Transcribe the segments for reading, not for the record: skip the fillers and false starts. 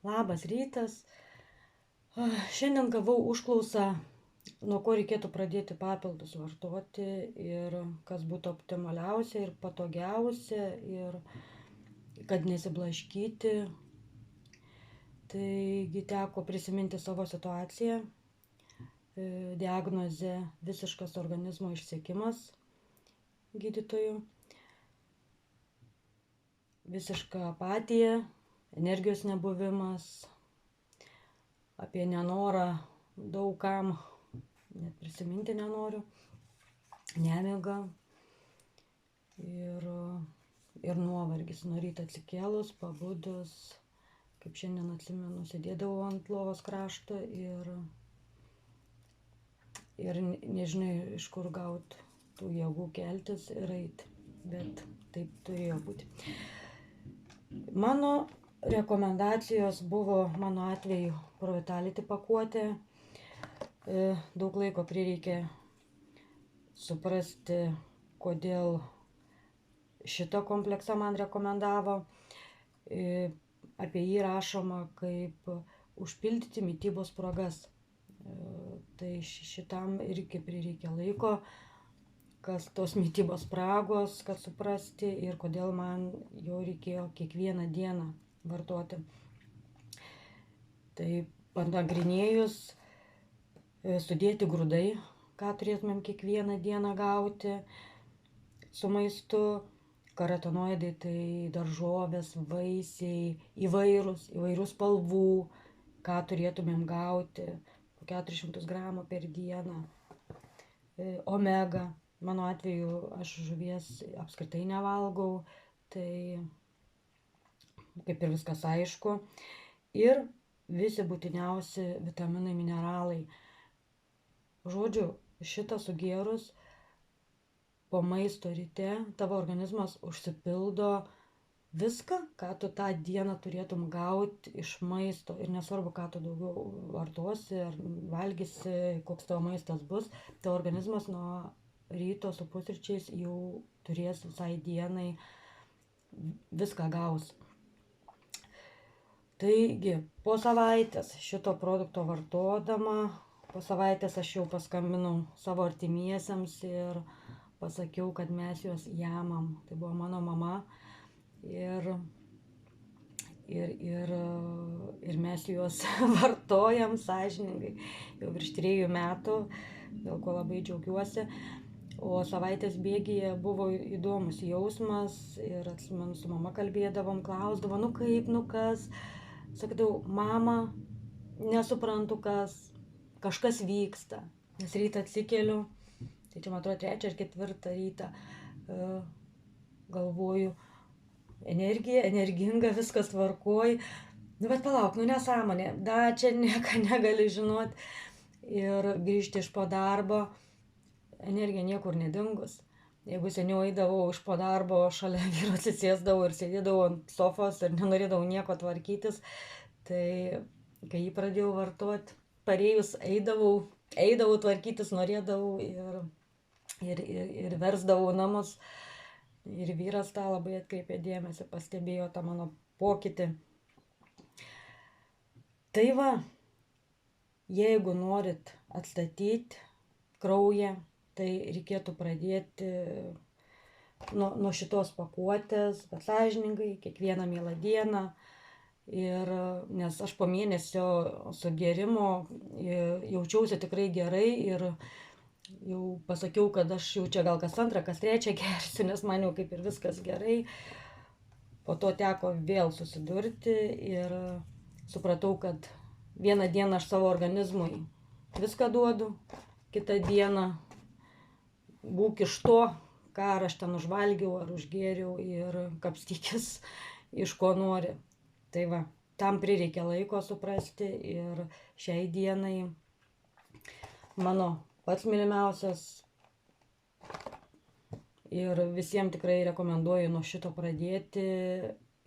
Labas rytas. Šiandien gavau užklausą, nuo ko reikėtų pradėti papildus vartoti ir kas būtų optimaliausia ir patogiausia ir kad nesiblaškyti. Taigi teko prisiminti savo situaciją. Diagnozė visiškas organizmo išsekimas gydytojų, visiška apatija, energijos nebuvimas, apie nenorą daugam net prisiminti nenoriu, nemiga ir nuovargis nuo ryto atsikėlus, pabudus, kaip šiandien atsimenu, sėdėdavau ant lovos krašto ir nežinai, iš kur gauti tų jėgų keltis ir eiti, bet taip turėjo būti. Mano rekomendacijos buvo, mano atveju, Provitality pakuotė. Daug laiko prireikė suprasti, kodėl šitą kompleksą man rekomendavo. Apie jį rašoma kaip užpildyti mitybos spragas. Tai šitam irgi prireikė laiko, kas tos mitybos spragos, kad suprasti ir kodėl man jo reikėjo kiekvieną dieną vartoti. Tai panagrinėjus, sudėti grūdai, ką turėtumėm kiekvieną dieną gauti su maistu, karotinoidai, tai daržovės, vaisiai, įvairių spalvų, ką turėtumėm gauti, po 400 gramų per dieną. Omega, mano atveju aš žuvies apskritai nevalgau, tai kaip ir viskas aišku. Ir visi būtiniausi vitaminai, mineralai. Žodžiu, šitą sugėrus po maisto ryte tavo organizmas užsipildo viską, ką tu tą dieną turėtum gauti iš maisto. Ir nesvarbu, ką tu daugiau vartosi ar valgysi, koks tavo maistas bus, tavo organizmas nuo ryto su pusryčiais jau turės visai dienai, viską gaus. Taigi, po savaitės šito produkto vartodama, po savaitės aš jau paskambinau savo artimiesiems ir pasakiau, kad mes juos jamam. Tai buvo mano mama ir mes juos vartojam sąžiningai jau virš 3 metų, dėl ko labai džiaugiuosi. O savaitės bėgyje buvo įdomus jausmas ir atsimenu, su mama kalbėdavom, klausdavom, nu kaip, nu kas. Sakydavau, mama, nesuprantu kas, kažkas vyksta. Nes rytą atsikeliu, tai čia man atrodo 3 ar 4 rytą, galvoju, energija, energinga, viskas tvarkoj. Nu bet palauk, nu nesąmonė, da čia nieko negali žinot. Ir grįžti iš po darbo, energija niekur nedingus. Jeigu seniau eidavau iš po darbo, šalia vyro atsisėsdavau ir sėdėdavau ant sofos ir nenorėdavau nieko tvarkytis, tai kai jį pradėjau vartoti, parėjus eidavau tvarkytis, norėdavau ir versdavau namus. Ir vyras tą labai atkreipė dėmesį, pastebėjo tą mano pokytį. Tai va, jeigu norit atstatyti kraują, tai reikėtų pradėti nuo šitos pakuotės, bet sąžiningai, kiekvieną mielą dieną. Nes aš po mėnesio sugėrimo jaučiausi tikrai gerai ir jau pasakiau, kad aš jau čia gal kas 2, kas 3 gersiu, nes man jau kaip ir viskas gerai. Po to teko vėl susidurti ir supratau, kad vieną dieną aš savo organizmui viską duodu, kitą dieną būk iš to, ką aš ten užvalgiau ar užgėriau ir kapstykis iš ko nori. Tai va, tam prireikia laiko suprasti ir šiai dienai mano pats mylimiausias ir visiems tikrai rekomenduoju nuo šito pradėti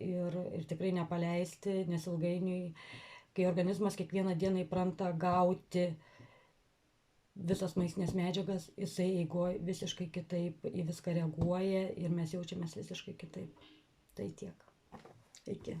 ir tikrai nepaleisti, nes ilgainiui, kai organizmas kiekvieną dieną įpranta gauti visas maistinės medžiagas, jisai eigoj visiškai kitaip į viską reaguoja ir mes jaučiamės visiškai kitaip. Tai tiek. Iki.